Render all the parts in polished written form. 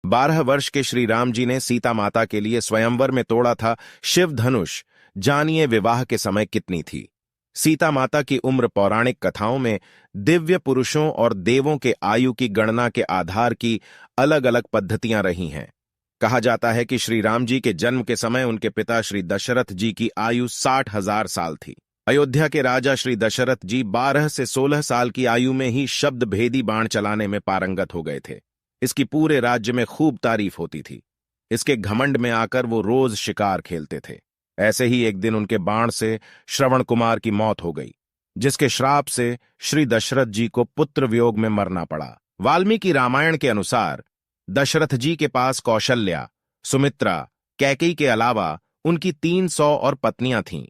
12 वर्ष के श्री राम जी ने सीता माता के लिए स्वयंवर में तोड़ा था शिव धनुष। जानिए विवाह के समय कितनी थी। सीता माता की उम्र पौराणिक कथाओं में दिव्य पुरुषों और देवों के आयु की गणना के आधार की अलग अलग पद्धतियां रही हैं। कहा जाता है कि श्री राम जी के जन्म के समय उनके पिता श्री दशरथ जी की आयु 60,000 साल थी। अयोध्या के राजा श्री दशरथ जी 12 से 16 साल की आयु में ही शब्द भेदी बाण चलाने में पारंगत हो गए थे। इसकी पूरे राज्य में खूब तारीफ होती थी। इसके घमंड में आकर वो रोज शिकार खेलते थे। ऐसे ही एक दिन उनके बाण से श्रवण कुमार की मौत हो गई, जिसके श्राप से श्री दशरथ जी को पुत्र वियोग में मरना पड़ा। वाल्मीकि रामायण के अनुसार दशरथ जी के पास कौशल्या, सुमित्रा, कैकेयी के अलावा उनकी 300 और पत्नियां थीं।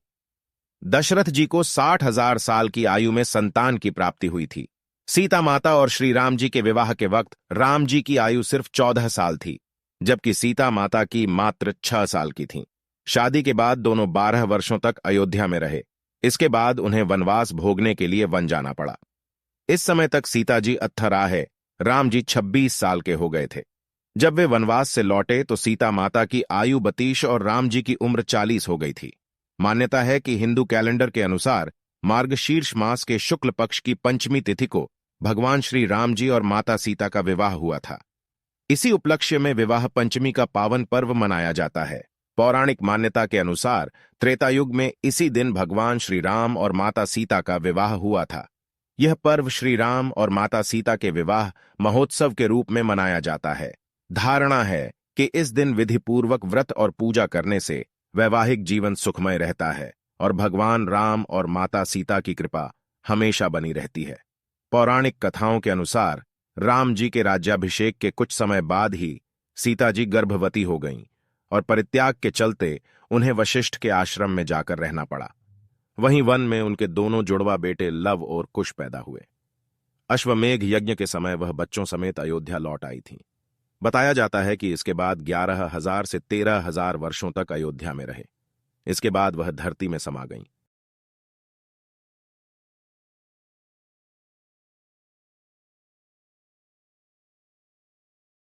दशरथ जी को 60,000 साल की आयु में संतान की प्राप्ति हुई थी। सीता माता और श्री राम जी के विवाह के वक्त राम जी की आयु सिर्फ 14 साल थी, जबकि सीता माता की मात्र 6 साल की थी। शादी के बाद दोनों 12 वर्षों तक अयोध्या में रहे। इसके बाद उन्हें वनवास भोगने के लिए वन जाना पड़ा। इस समय तक सीता जी अत्थराहे, राम जी 26 साल के हो गए थे। जब वे वनवास से लौटे तो सीता माता की आयु 32 और राम जी की उम्र 40 हो गई थी। मान्यता है कि हिंदू कैलेंडर के अनुसार मार्गशीर्ष मास के शुक्ल पक्ष की पंचमी तिथि को भगवान श्री राम जी और माता सीता का विवाह हुआ था। इसी उपलक्ष्य में विवाह पंचमी का पावन पर्व मनाया जाता है। पौराणिक मान्यता के अनुसार त्रेता युग में इसी दिन भगवान श्री राम और माता सीता का विवाह हुआ था। यह पर्व श्री राम और माता सीता के विवाह महोत्सव के रूप में मनाया जाता है। धारणा है कि इस दिन विधिपूर्वक व्रत और पूजा करने से वैवाहिक जीवन सुखमय रहता है और भगवान राम और माता सीता की कृपा हमेशा बनी रहती है। पौराणिक कथाओं के अनुसार राम जी के राज्याभिषेक के कुछ समय बाद ही सीता जी गर्भवती हो गईं और परित्याग के चलते उन्हें वशिष्ठ के आश्रम में जाकर रहना पड़ा। वहीं वन में उनके दोनों जुड़वा बेटे लव और कुश पैदा हुए। अश्वमेघ यज्ञ के समय वह बच्चों समेत अयोध्या लौट आई थीं। बताया जाता है कि इसके बाद 11,000 से 13,000 वर्षों तक अयोध्या में रहे। इसके बाद वह धरती में समा गईं।